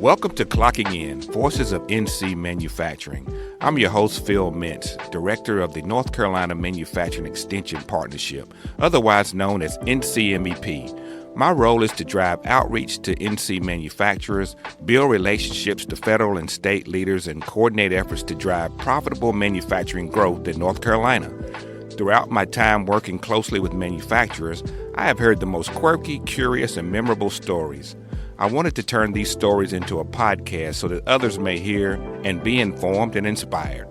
Welcome to Clocking In, Voices of NC Manufacturing. I'm your host, Phil Mintz, Director of the North Carolina Manufacturing Extension Partnership, otherwise known as NCMEP. My role is to drive outreach to NC manufacturers, build relationships to federal and state leaders, and coordinate efforts to drive profitable manufacturing growth in North Carolina. Throughout my time working closely with manufacturers, I have heard the most quirky, curious, and memorable stories. I wanted to turn these stories into a podcast so that others may hear and be informed and inspired.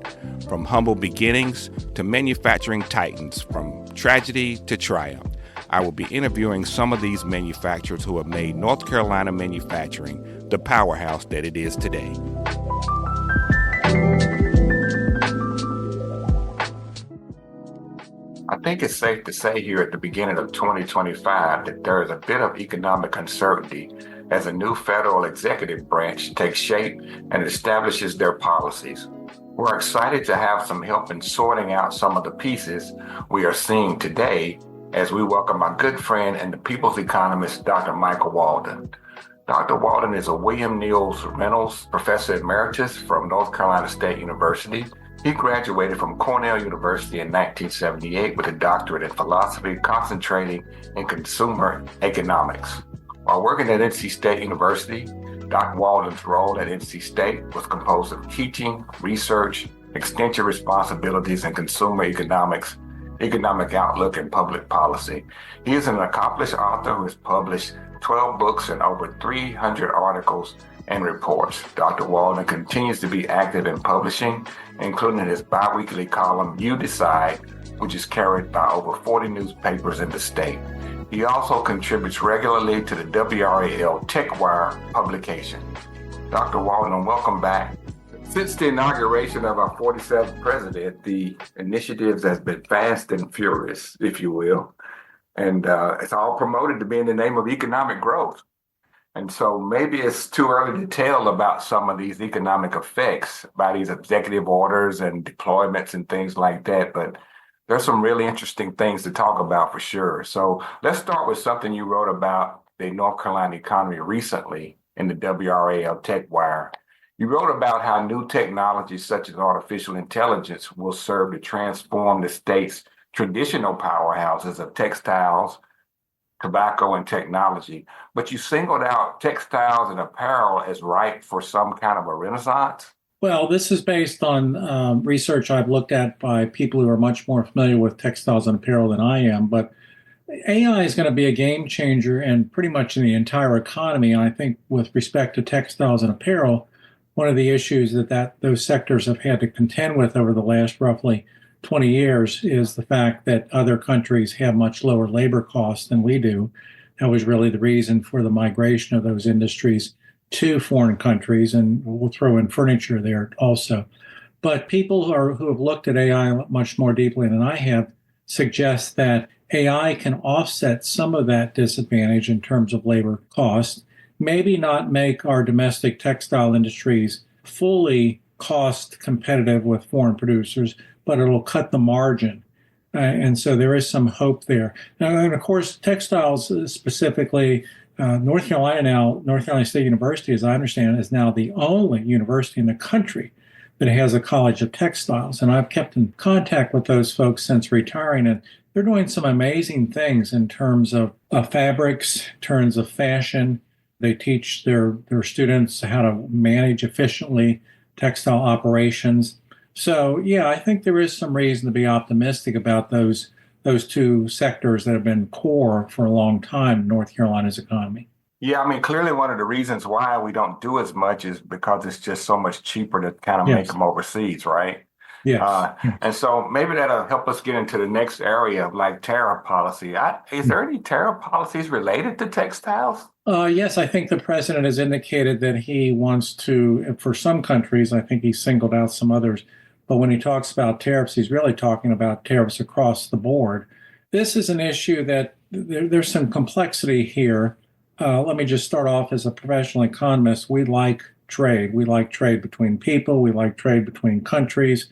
From humble beginnings to manufacturing titans, from tragedy to triumph, I will be interviewing some of these manufacturers who have made North Carolina manufacturing the powerhouse that it is today. I think it's safe to say here at the beginning of 2025 that there is a bit of economic uncertainty as a new federal executive branch takes shape and establishes their policies. We're excited to have some help in sorting out some of the pieces we are seeing today as we welcome our good friend and the people's economist, Dr. Michael Walden. Dr. Walden is a William Niels Reynolds Professor Emeritus from North Carolina State University. He graduated from Cornell University in 1978 with a doctorate in philosophy, concentrating in consumer economics. While working at NC State University, Dr. Walden's role at NC State was composed of teaching, research, extension responsibilities, and consumer economics, economic outlook, and public policy. He is an accomplished author who has published 12 books and over 300 articles and reports. Dr. Walden continues to be active in publishing, including his biweekly column, You Decide, which is carried by over 40 newspapers in the state. He also contributes regularly to the WRAL TechWire publication. Dr. Walden, welcome back. Since the inauguration of our 47th president, the initiatives has been fast and furious, if you will. And it's all promoted to be in the name of economic growth. And so maybe it's too early to tell about some of these economic effects by these executive orders and deployments and things like that. But there's some really interesting things to talk about for sure. So let's start with something you wrote about the North Carolina economy recently in the WRAL TechWire. You wrote about how new technologies such as artificial intelligence will serve to transform the state's traditional powerhouses of textiles, tobacco, and technology. But you singled out textiles and apparel as ripe for some kind of a renaissance. Well, this is based on research I've looked at by people who are much more familiar with textiles and apparel than I am. But AI is going to be a game changer and pretty much in the entire economy. And I think with respect to textiles and apparel, one of the issues that those sectors have had to contend with over the last roughly 20 years is the fact that other countries have much lower labor costs than we do. That was really the reason for the migration of those industries to foreign countries, and we'll throw in furniture there also. But people who have looked at AI much more deeply than I have suggest that AI can offset some of that disadvantage in terms of labor cost, maybe not make our domestic textile industries fully cost competitive with foreign producers, but it'll cut the margin. And so there is some hope there. Now, and of course, textiles specifically, North Carolina State University, as I understand, is now the only university in the country that has a college of textiles. And I've kept in contact with those folks since retiring, and they're doing some amazing things in terms of fabrics, in terms of fashion. They teach their students how to manage efficiently textile operations. So, yeah, I think there is some reason to be optimistic about those two sectors that have been core for a long time in North Carolina's economy. Yeah, I mean, clearly one of the reasons why we don't do as much is because it's just so much cheaper to kind of make them overseas, right? Yes. And so maybe that'll help us get into the next area of like tariff policy. Is there any tariff policies related to textiles? Yes, I think the president has indicated that he wants to, for some countries, I think he singled out some others, but when he talks about tariffs, he's really talking about tariffs across the board. This is an issue that there's some complexity here. Let me just start off as a professional economist. We like trade. We like trade between people. We like trade between countries.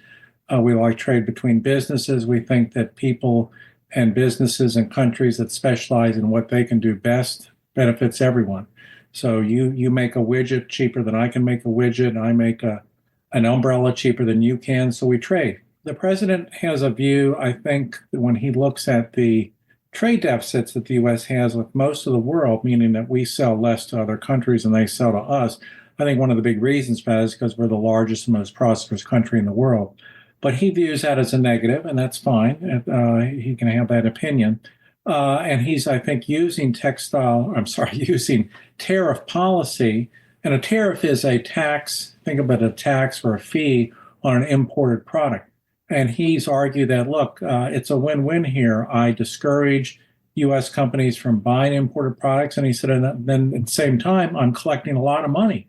We like trade between businesses. We think that people and businesses and countries that specialize in what they can do best benefits everyone. So you make a widget cheaper than I can make a widget, and I make an umbrella cheaper than you can, so we trade. The president has a view, I think, when he looks at the trade deficits that the U.S. has with most of the world, meaning that we sell less to other countries than they sell to us. I think one of the big reasons for that is because we're the largest and most prosperous country in the world. But he views that as a negative, and that's fine. He can have that opinion. And he's, I think, using tariff policy. And a tariff is a tax, think of it, a tax or a fee on an imported product. And he's argued that, look, it's a win-win here. I discourage U.S. companies from buying imported products. And he said, and then at the same time, I'm collecting a lot of money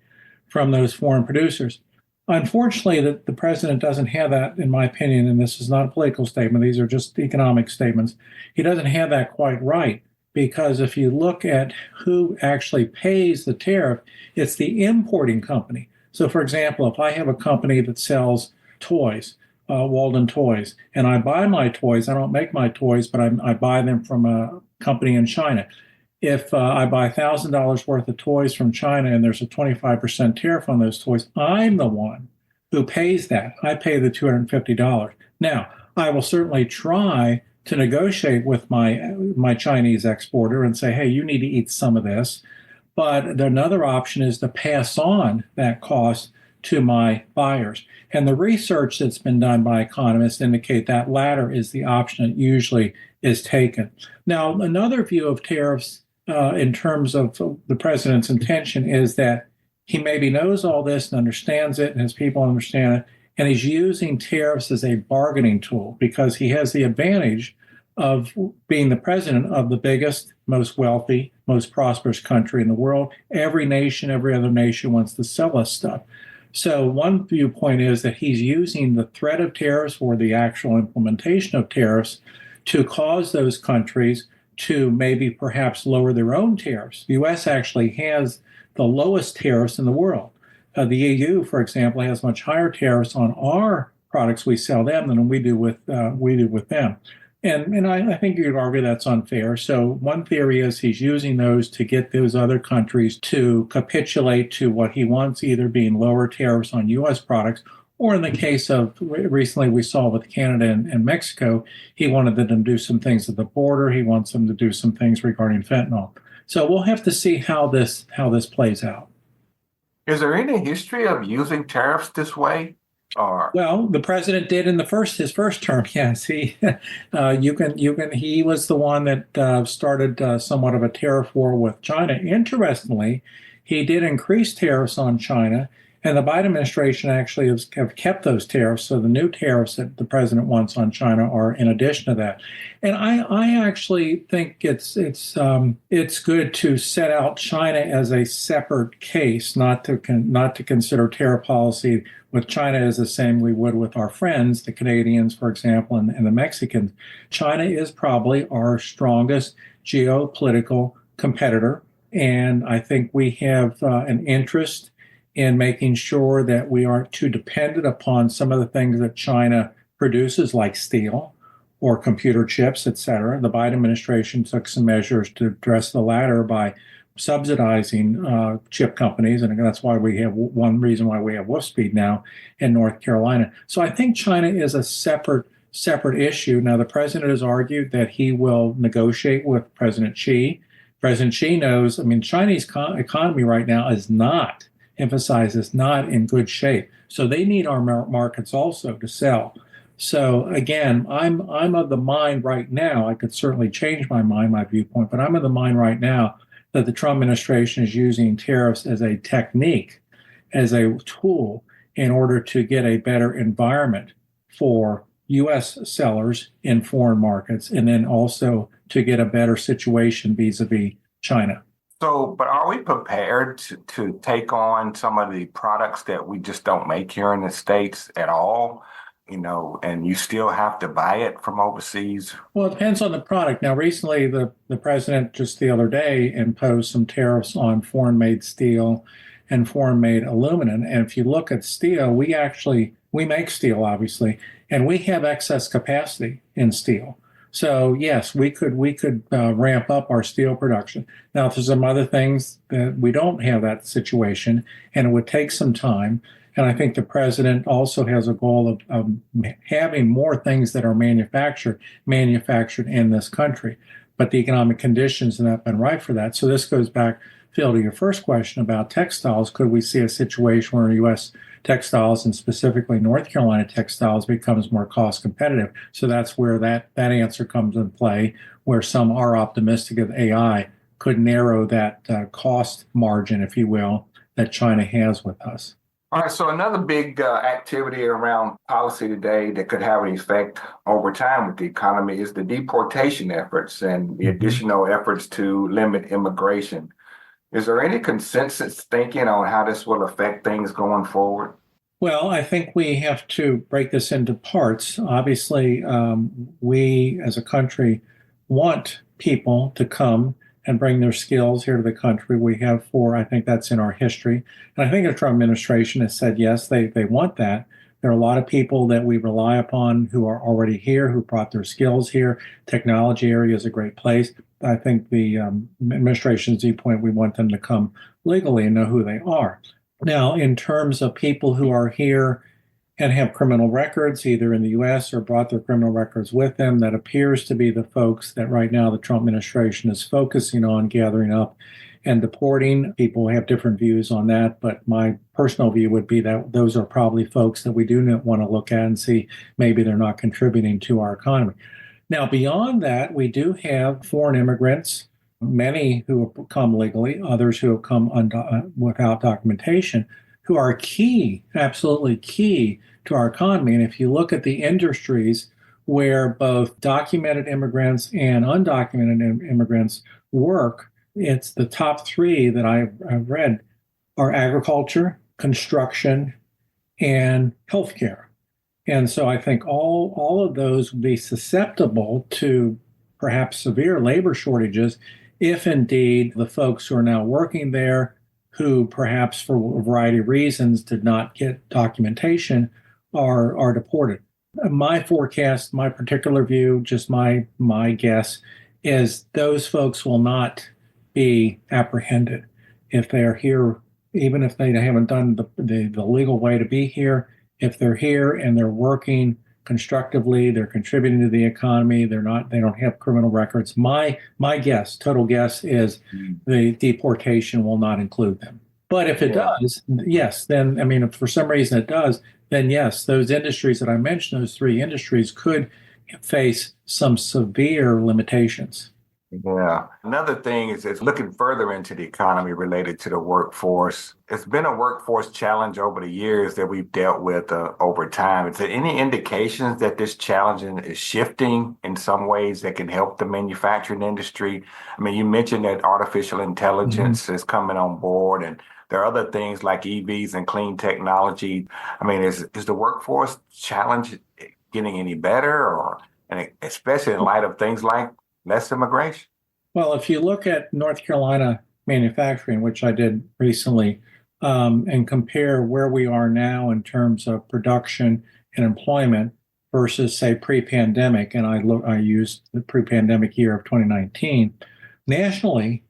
from those foreign producers. Unfortunately, the president doesn't have that, in my opinion, and this is not a political statement. These are just economic statements. He doesn't have that quite right, because if you look at who actually pays the tariff, it's the importing company. So, for example, if I have a company that sells toys, Walden Toys, and I buy my toys, I don't make my toys, but I buy them from a company in China. If I buy $1,000 worth of toys from China and there's a 25% tariff on those toys, I'm the one who pays that. I pay the $250. Now, I will certainly try to negotiate with my Chinese exporter and say, hey, you need to eat some of this. But another option is to pass on that cost to my buyers. And the research that's been done by economists indicate that latter is the option that usually is taken. Now, another view of tariffs in terms of the president's intention is that he maybe knows all this and understands it, and his people understand it, and he's using tariffs as a bargaining tool because he has the advantage of being the president of the biggest, most wealthy, most prosperous country in the world. Every nation, every other nation wants to sell us stuff. So one viewpoint is that he's using the threat of tariffs or the actual implementation of tariffs to cause those countries to maybe perhaps lower their own tariffs. The U.S. actually has the lowest tariffs in the world. The EU, for example, has much higher tariffs on our products we sell them than we do with them. And I think you'd argue that's unfair. So one theory is he's using those to get those other countries to capitulate to what he wants, either being lower tariffs on U.S. products, or in the case of recently we saw with Canada and Mexico, he wanted them to do some things at the border. He wants them to do some things regarding fentanyl. So we'll have to see how this plays out. Is there any history of using tariffs this way? Or Well, the president did in his first term. Yes, he he was the one that started somewhat of a tariff war with China. Interestingly, he did increase tariffs on China, and the Biden administration actually have kept those tariffs. So the new tariffs that the president wants on China are in addition to that. And I actually think it's good to set out China as a separate case, not to consider tariff policy with China as the same we would with our friends, the Canadians, for example, and the Mexicans. China is probably our strongest geopolitical competitor, and I think we have an interest in making sure that we aren't too dependent upon some of the things that China produces, like steel or computer chips, et cetera. The Biden administration took some measures to address the latter by subsidizing chip companies, and that's why we have one reason why we have Wolfspeed now in North Carolina. So I think China is a separate issue. Now, the president has argued that he will negotiate with President Xi. President Xi knows, I mean, Chinese economy right now is not in good shape. So they need our markets also to sell. So again, I'm of the mind right now, I could certainly change my mind, my viewpoint, but I'm of the mind right now that the Trump administration is using tariffs as a technique, as a tool in order to get a better environment for U.S. sellers in foreign markets, and then also to get a better situation vis-a-vis China. so, but are we prepared to take on some of the products that we just don't make here in the States at all? And you still have to buy it from overseas? Well, it depends on the product. Now, recently, the president just the other day imposed some tariffs on foreign-made steel and foreign-made aluminum. And if you look at steel, we make steel, obviously, and we have excess capacity in steel. So yes, we could ramp up our steel production. Now, there's some other things that we don't have that situation, and it would take some time. And I think the president also has a goal of having more things that are manufactured in this country. But the economic conditions have not been right for that. So this goes back, Phil, to your first question about textiles. Could we see a situation where U.S. textiles, and specifically North Carolina textiles, becomes more cost competitive? So that's where that answer comes in play, where some are optimistic that AI could narrow that cost margin, if you will, that China has with us. All right, so another big activity around policy today that could have an effect over time with the economy is the deportation efforts and the additional efforts to limit immigration. Is there any consensus thinking on how this will affect things going forward? Well, I think we have to break this into parts. Obviously, we as a country want people to come and bring their skills here to the country. We have I think that's in our history. And I think the Trump administration has said, yes, they want that. There are a lot of people that we rely upon who are already here, who brought their skills here. Technology area is a great place. I think the administration's viewpoint, we want them to come legally and know who they are. Now, in terms of people who are here and have criminal records, either in the U.S. or brought their criminal records with them, that appears to be the folks that right now the Trump administration is focusing on gathering up and deporting. People have different views on that, but my personal view would be that those are probably folks that we do not want to look at and see maybe they're not contributing to our economy. Now, beyond that, we do have foreign immigrants, many who have come legally, others who have come without documentation, who are key, absolutely key to our economy. And if you look at the industries where both documented immigrants and undocumented immigrants work, it's the top three that I've read are agriculture, construction, and healthcare. And so I think all of those would be susceptible to perhaps severe labor shortages if indeed the folks who are now working there, who perhaps for a variety of reasons did not get documentation, are deported. My forecast, my particular view, just my guess, is those folks will not be apprehended if they are here, even if they haven't done the legal way to be here. If they're here and they're working constructively, they're contributing to the economy, they don't have criminal records. My guess, total guess, is the deportation will not include them. But if it does, yes, then I mean, if for some reason it does, then yes, those industries that I mentioned, those three industries, could face some severe limitations. Yeah. Another thing is looking further into the economy related to the workforce. It's been a workforce challenge over the years that we've dealt with over time. Is there any indications that this challenge is shifting in some ways that can help the manufacturing industry? I mean, you mentioned that artificial intelligence is coming on board, and there are other things like EVs and clean technology. I mean, is the workforce challenge getting any better, and especially in light of things like less immigration? Well, if you look at North Carolina manufacturing, which I did recently, and compare where we are now in terms of production and employment versus, say, pre-pandemic, and I used the pre-pandemic year of 2019, nationally,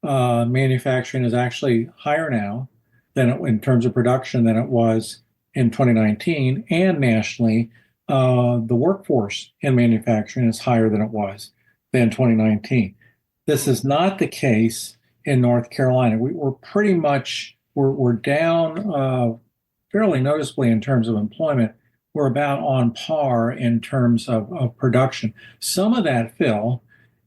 manufacturing is actually higher now in terms of production than it was in 2019, and nationally, the workforce in manufacturing is higher than it was than 2019. This is not the case in North Carolina. We're pretty much we're down fairly noticeably in terms of employment. We're about on par in terms of production. Some of that, Phil,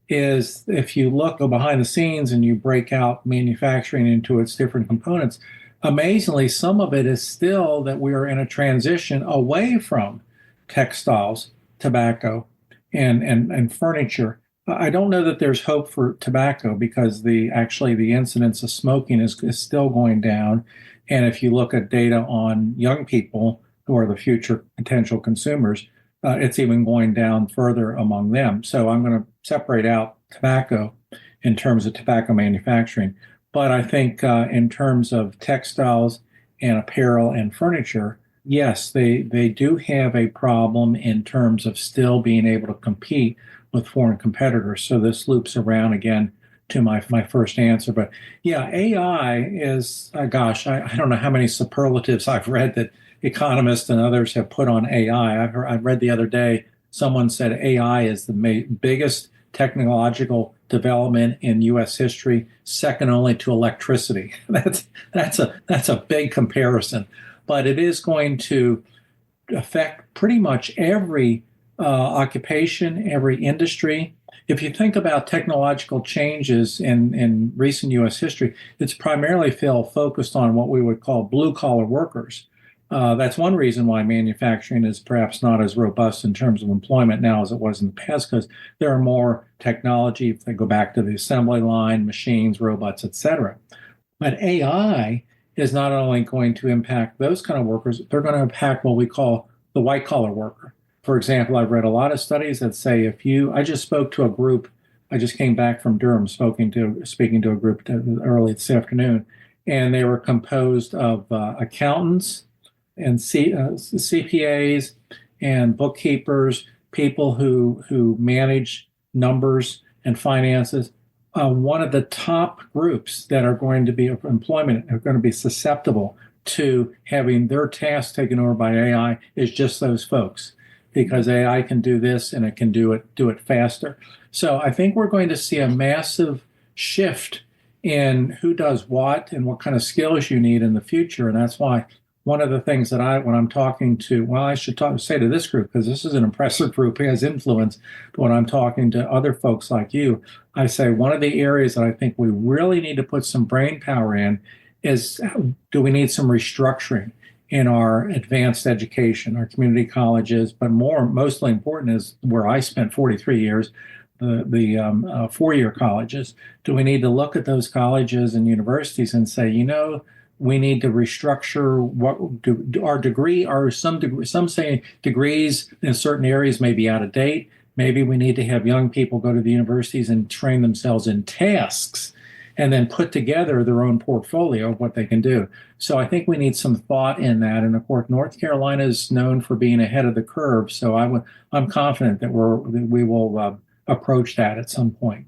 is if you go behind the scenes and you break out manufacturing into its different components, amazingly, some of it is still that we are in a transition away from textiles, tobacco, and furniture. I don't know that there's hope for tobacco because the incidence of smoking is still going down. And if you look at data on young people who are the future potential consumers, it's even going down further among them. So I'm going to separate out tobacco in terms of tobacco manufacturing. But I think in terms of textiles and apparel and furniture, yes, they do have a problem in terms of still being able to compete with foreign competitors. So this loops around again to my first answer. But yeah, AI is, I don't know how many superlatives I've read that economists and others have put on AI. I read the other day, someone said AI is the biggest technological development in U.S. history, second only to electricity. That's a big comparison, but it is going to affect pretty much every occupation, every industry. If you think about technological changes in recent U.S. history, it's primarily focused on what we would call blue collar workers. That's one reason why manufacturing is perhaps not as robust in terms of employment now as it was in the past, because there are more technology. If they go back to the assembly line, machines, robots, etc. But AI is not only going to impact those kind of workers, they're going to impact what we call the white collar worker. For example, I've read a lot of studies that say I just spoke to a group, I just came back from Durham speaking to a group early this afternoon, and they were composed of accountants and CPAs and bookkeepers, people who manage numbers and finances. One of the top groups that are going to be of employment are going to be susceptible to having their tasks taken over by AI is just those folks, because AI can do this and it can do it faster. So I think we're going to see a massive shift in who does what and what kind of skills you need in the future. And that's why one of the things that when I'm talking to, well, I should say to this group, because this is an impressive group, it has influence, but when I'm talking to other folks like you, I say one of the areas that I think we really need to put some brain power in is, do we need some restructuring in our advanced education, our community colleges, but mostly important is where I spent 43 years, the four-year colleges. Do we need to look at those colleges and universities and say, we need to restructure our degree, or some say degrees in certain areas may be out of date. Maybe we need to have young people go to the universities and train themselves in tasks and then put together their own portfolio of what they can do. So I think we need some thought in that. And of course, North Carolina is known for being ahead of the curve. So I'm confident that we will approach that at some point.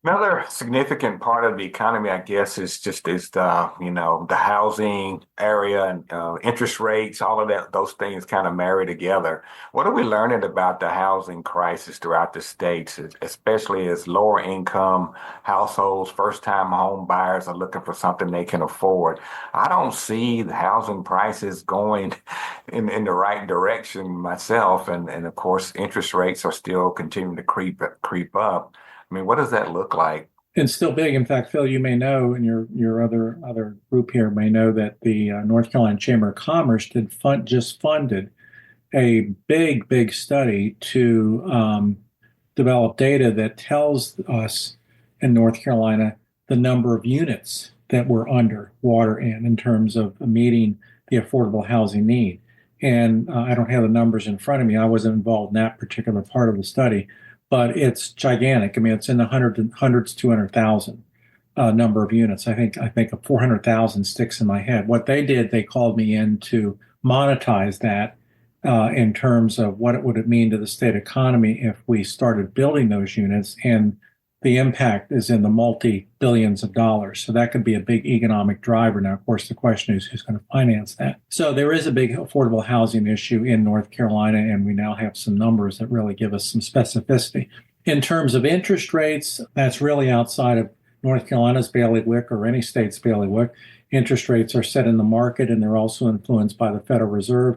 Another significant part of the economy, I guess, is the housing area and interest rates, all of that, those things kind of marry together. What are we learning about the housing crisis throughout the states, especially as lower income households, first time home buyers are looking for something they can afford? I don't see the housing prices going in the right direction myself. And of course, interest rates are still continuing to creep up. I mean, what does that look like? It's still big. In fact, Phil, you may know, and your other group here may know that the North Carolina Chamber of Commerce just funded a big study to develop data that tells us in North Carolina the number of units that we're under water in terms of meeting the affordable housing need. And I don't have the numbers in front of me. I wasn't involved in that particular part of the study, but it's gigantic. I mean, it's in the hundreds, 200,000 number of units. I think 400,000 sticks in my head. What they did, they called me in to monetize that in terms of what it would mean to the state economy if we started building those units. And the impact is in the multi-billions of dollars. So that could be a big economic driver. Now, of course, the question is who's going to finance that? So there is a big affordable housing issue in North Carolina, and we now have some numbers that really give us some specificity. In terms of interest rates, that's really outside of North Carolina's bailiwick or any state's bailiwick. Interest rates are set in the market, and they're also influenced by the Federal Reserve.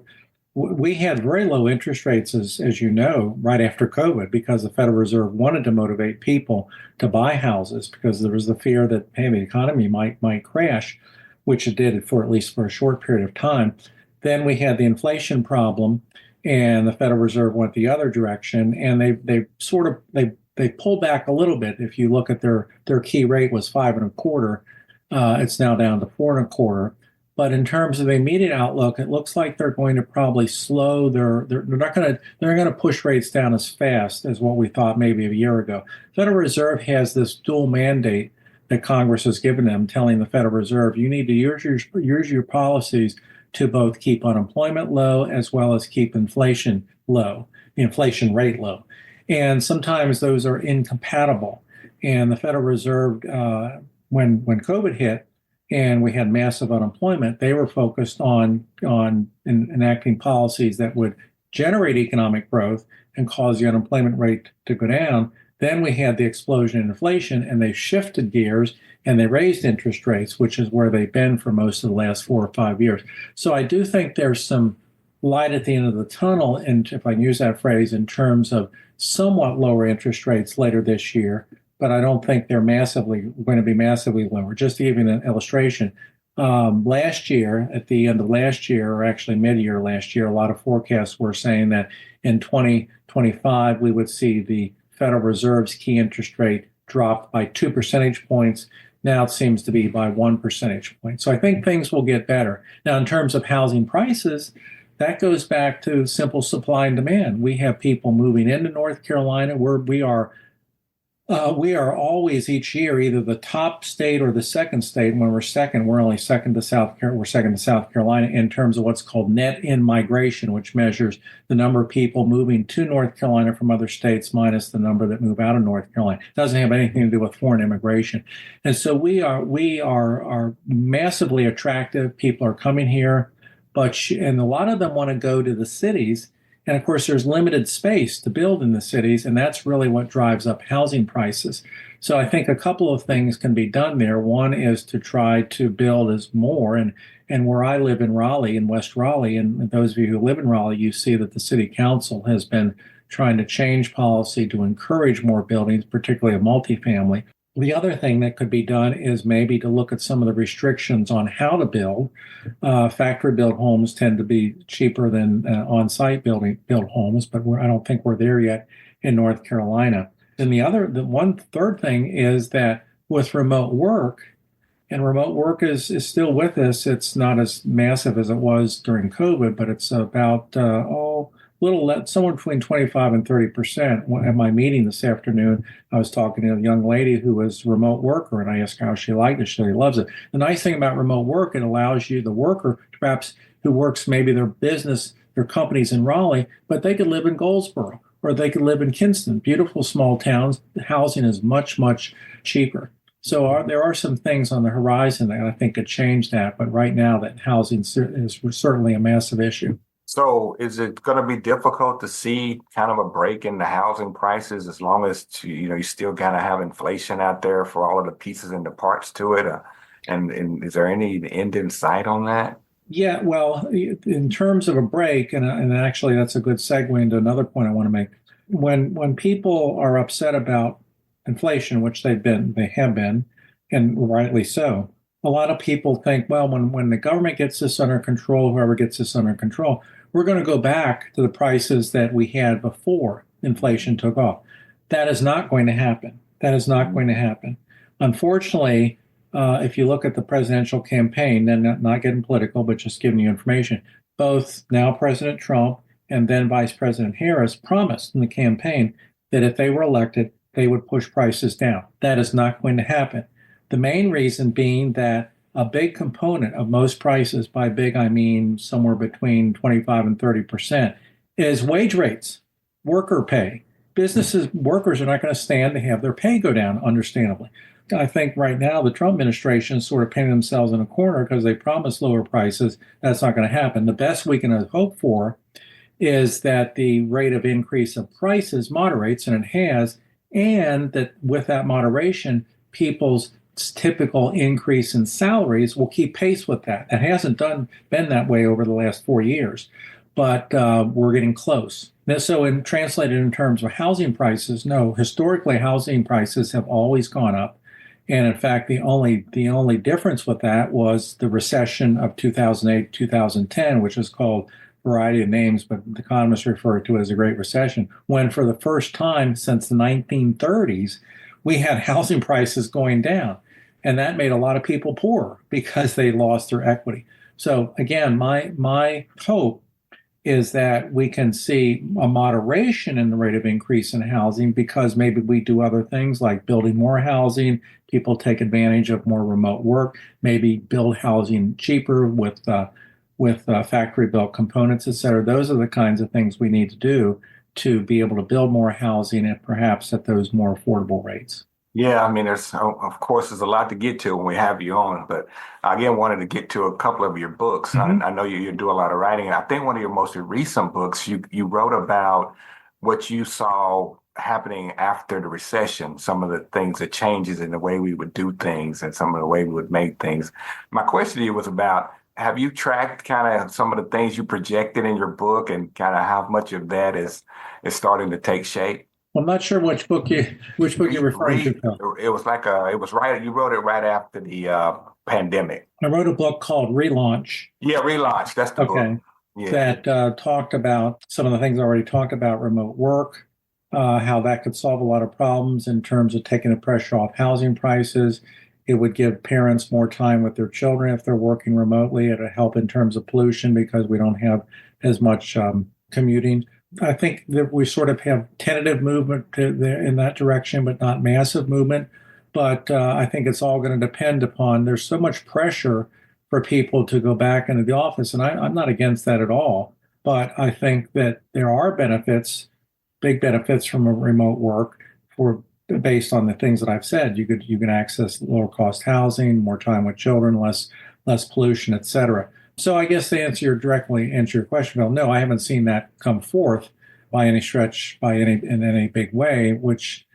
We had very low interest rates, as you know, right after COVID, because the Federal Reserve wanted to motivate people to buy houses because there was the fear that, hey, the economy might crash, which it did for at least for a short period of time. Then we had the inflation problem, and the Federal Reserve went the other direction, and they pulled back a little bit. If you look at their key rate was 5.25, it's now down to 4.25. But in terms of the immediate outlook, it looks like they're going to probably slow they're not going to push rates down as fast as what we thought maybe a year ago. Federal Reserve has this dual mandate that Congress has given them, telling the Federal Reserve, you need to use your policies to both keep unemployment low as well as keep inflation low, the inflation rate low. And sometimes those are incompatible. And the Federal Reserve, when COVID hit and we had massive unemployment, they were focused on enacting policies that would generate economic growth and cause the unemployment rate to go down. Then we had the explosion in inflation, and they shifted gears and they raised interest rates, which is where they've been for most of the last 4 or 5 years. So I do think there's some light at the end of the tunnel, and if I can use that phrase, in terms of somewhat lower interest rates later this year, but I don't think they're going to be massively lower. Just to give you an illustration, last year, at the end of last year, or actually mid-year last year, a lot of forecasts were saying that in 2025 we would see the Federal Reserve's key interest rate drop by 2 percentage points. Now it seems to be by 1 percentage point. So I think things will get better. Now, in terms of housing prices, that goes back to simple supply and demand. We have people moving into North Carolina. We are always each year either the top state or the second state. When we're second, we're only second to South Carolina. We're second to South Carolina in terms of what's called net in migration, which measures the number of people moving to North Carolina from other states minus the number that move out of North Carolina. It doesn't have anything to do with foreign immigration. And so we are massively attractive. People are coming here, and a lot of them want to go to the cities. And of course, there's limited space to build in the cities, and that's really what drives up housing prices. So I think a couple of things can be done there. One is to try to build as more, and where I live in Raleigh, in West Raleigh, and those of you who live in Raleigh, you see that the city council has been trying to change policy to encourage more buildings, particularly of multifamily. The other thing that could be done is maybe to look at some of the restrictions on how to build. Factory built homes tend to be cheaper than on-site built homes, but I don't think we're there yet in North Carolina. And the one third thing is that with remote work, and remote work is still with us. It's not as massive as it was during COVID, but it's about somewhere between 25 and 30%. At my meeting this afternoon, I was talking to a young lady who was a remote worker, and I asked her how she liked it. She loves it. The nice thing about remote work, it allows you, the worker, perhaps who works maybe their company's in Raleigh, but they could live in Goldsboro or they could live in Kinston, beautiful small towns. The housing is much, much cheaper. So there are some things on the horizon that I think could change that. But right now, that housing is certainly a massive issue. So is it going to be difficult to see kind of a break in the housing prices as long as you still kind of have inflation out there for all of the pieces and the parts to it? And is there any end in sight on that? Yeah, well, in terms of a break, and actually that's a good segue into another point I want to make. When people are upset about inflation, which they have been, and rightly so, a lot of people think, well, when the government gets this under control, whoever gets this under control, we're going to go back to the prices that we had before inflation took off. That is not going to happen. That is not going to happen. Unfortunately, if you look at the presidential campaign, and not getting political, but just giving you information, both now President Trump and then Vice President Harris promised in the campaign that if they were elected, they would push prices down. That is not going to happen. The main reason being that a big component of most prices, by big I mean somewhere between 25 and 30%, is wage rates, worker pay. Workers are not going to stand to have their pay go down, understandably. I think right now the Trump administration is sort of painting themselves in a corner because they promised lower prices. That's not going to happen. The best we can hope for is that the rate of increase of prices moderates, and it has, and that with that moderation, people's typical increase in salaries will keep pace with that. It hasn't been that way over the last 4 years, but we're getting close. So translated in terms of housing prices, no, historically housing prices have always gone up. And in fact, the only difference with that was the recession of 2008, 2010, which is called a variety of names, but economists refer to it as a Great Recession, when for the first time since the 1930s, we had housing prices going down. And that made a lot of people poorer because they lost their equity. So again, my hope is that we can see a moderation in the rate of increase in housing because maybe we do other things like building more housing, people take advantage of more remote work, maybe build housing cheaper with factory built components, et cetera. Those are the kinds of things we need to do to be able to build more housing and perhaps at those more affordable rates. Yeah, I mean, of course, there's a lot to get to when we have you on, but I again wanted to get to a couple of your books. Hmm. I know you do a lot of writing, and I think one of your most recent books, you wrote about what you saw happening after the recession, some of the things, the changes in the way we would do things and some of the way we would make things. My question to you was about, have you tracked kind of some of the things you projected in your book and kind of how much of that is starting to take shape? I'm not sure which book you're referring to, Read, Phil. it was like it was right, you wrote it right after the pandemic. I wrote a book called Relaunch. Yeah, Relaunch, that's the book. Okay. Yeah. That talked about some of the things I already talked about, remote work, how that could solve a lot of problems in terms of taking the pressure off housing prices. It would give parents more time with their children if they're working remotely. It would help in terms of pollution because we don't have as much commuting. I think that we sort of have tentative movement in that direction, but not massive movement. But I think it's all going to depend upon, there's so much pressure for people to go back into the office. And I'm not against that at all. But I think that there are benefits, big benefits from a remote work for based on the things that I've said. You can access lower cost housing, more time with children, less pollution, et cetera. So I guess to directly answer your question, Bill, no, I haven't seen that come forth by any stretch, in any big way, which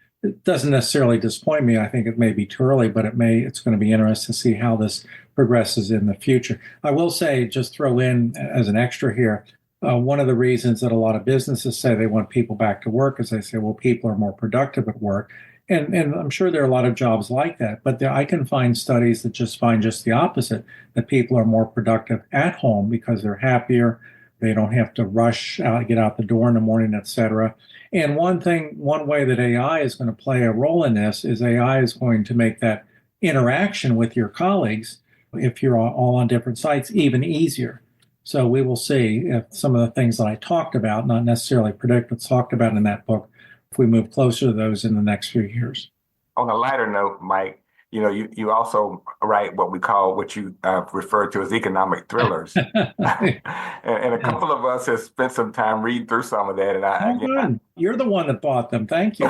doesn't necessarily disappoint me. I think it may be too early, but it's going to be interesting to see how this progresses in the future. I will say, just throw in as an extra here, one of the reasons that a lot of businesses say they want people back to work is they say, well, people are more productive at work. And I'm sure there are a lot of jobs like that, but I can find studies that just find just the opposite, that people are more productive at home because they're happier. They don't have to rush out, get out the door in the morning, et cetera. And one way that AI is going to play a role in this is AI is going to make that interaction with your colleagues, if you're all on different sites, even easier. So we will see if some of the things that I talked about, not necessarily predict, but talked about in that book, if we move closer to those in the next few years. On a lighter note, Mike, you also write what you refer to as economic thrillers. And a Yes. couple of us have spent some time reading through some of that. And Oh, good. You're the one that bought them. Thank you.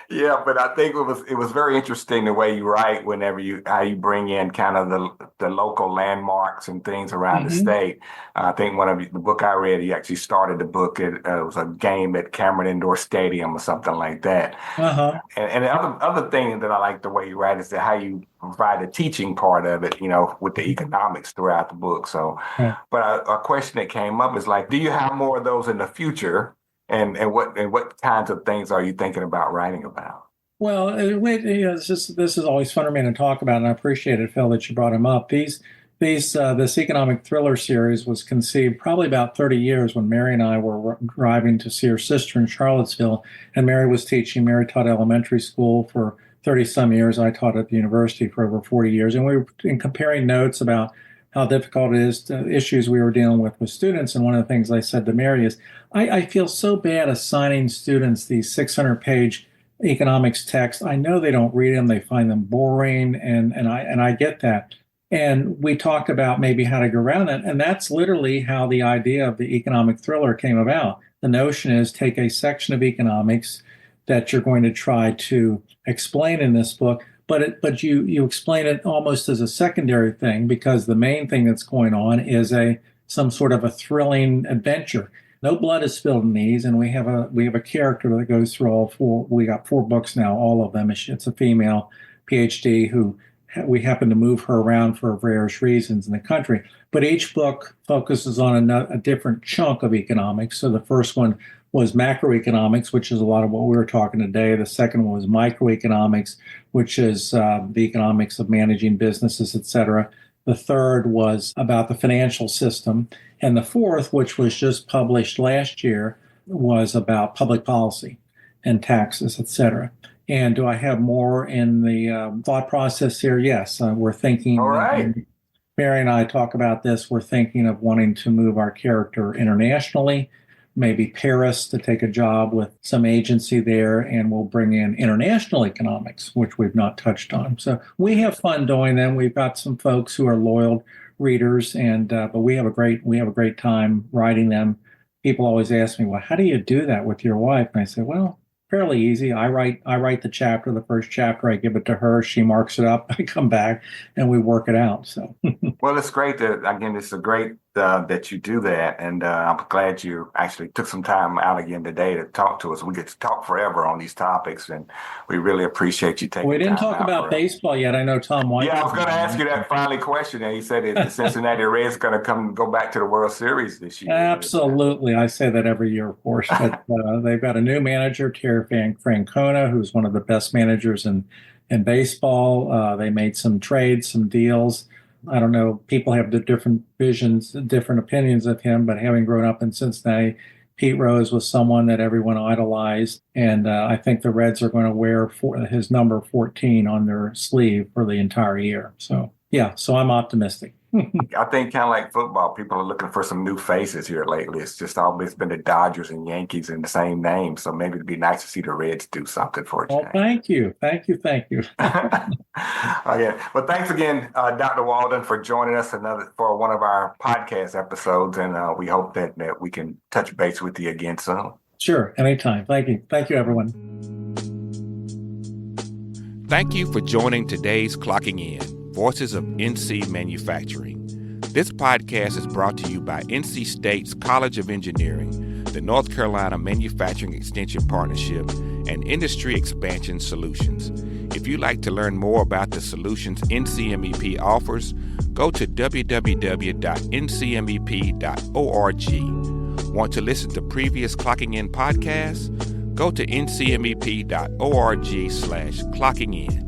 Yeah, but I think it was very interesting the way you write whenever how you bring in kind of the local landmarks and things around the Hmm. state. I think the book I read, he actually started the book. It was a game at Cameron Indoor Stadium or something like that. Uh-huh. And the other thing that I like the way you write is that how you provide the teaching part of it, with the economics throughout the book. So, Right. but a question that came up is like, do you have more of those in the future? And what kinds of things are you thinking about writing about? Well, this is always fun for me to talk about, and I appreciate it, Phil, that you brought them up. This economic thriller series was conceived probably about 30 years when Mary and I were driving to see her sister in Charlottesville, and Mary was teaching. Mary taught elementary school for 30 some years. I taught at the university for over 40 years, and we were comparing notes about how difficult it is, the issues we were dealing with students. And one of the things I said to Mary is, I feel so bad assigning students these 600-page economics texts. I know they don't read them; they find them boring, and I get that. And we talked about maybe how to go around it, and that's literally how the idea of the economic thriller came about. The notion is take a section of economics that you're going to try to explain in this book, but you explain it almost as a secondary thing because the main thing that's going on is some sort of a thrilling adventure. No blood is spilled in these, and we have a character that goes through all four. We got 4 books now, all of them. It's a female PhD who we happen to move her around for various reasons in the country. But each book focuses on a different chunk of economics. So the first one was macroeconomics, which is a lot of what we were talking today. The second one was microeconomics, which is the economics of managing businesses, et cetera. The third was about the financial system. And the fourth, which was just published last year, was about public policy and taxes, et cetera. And do I have more in the thought process here? Yes, we're thinking. All right. Mary and I talk about this. We're thinking of wanting to move our character internationally, maybe Paris to take a job with some agency there, and we'll bring in international economics, which we've not touched on. So we have fun doing them. We've got some folks who are loyal readers, and but we have a great time writing them. people always ask me, well, how do you do that with your wife? And I say, well, fairly easy. I write the chapter, the first chapter, I give it to her, she marks it up, I come back and we work it out. So Well, it's great it's a great that you do that. And I'm glad you actually took some time out again today to talk to us. We get to talk forever on these topics, and we really appreciate you taking we didn't time talk out about for us. baseball yet. I know Tom White. Yeah, I was going to ask you that finally question. And he said the Cincinnati Reds going to go back to the World Series this year. Absolutely. I say that every year, of course. But they've got a new manager, Terry Francona, who's one of the best managers in baseball. They made some trades, some deals. I don't know. People have the different visions, different opinions of him, but having grown up in Cincinnati, Pete Rose was someone that everyone idolized. And I think the Reds are going to wear his number 14 on their sleeve for the entire year. So, yeah, so I'm optimistic. I think kind of like football, people are looking for some new faces here lately. It's just always been the Dodgers and Yankees in the same name. So maybe it'd be nice to see the Reds do something for a change. Well, thank you. Oh, yeah. Well, thanks again, Dr. Walden, for joining us for one of our podcast episodes. And we hope that we can touch base with you again soon. Sure. Anytime. Thank you. Thank you, everyone. Thank you for joining today's Clocking In, Voices of NC Manufacturing. This podcast is brought to you by NC State's College of Engineering, the North Carolina Manufacturing Extension Partnership, and Industry Expansion Solutions. If you'd like to learn more about the solutions NCMEP offers, go to www.ncmep.org. Want to listen to previous Clocking In podcasts? Go to ncmep.org/clockingin.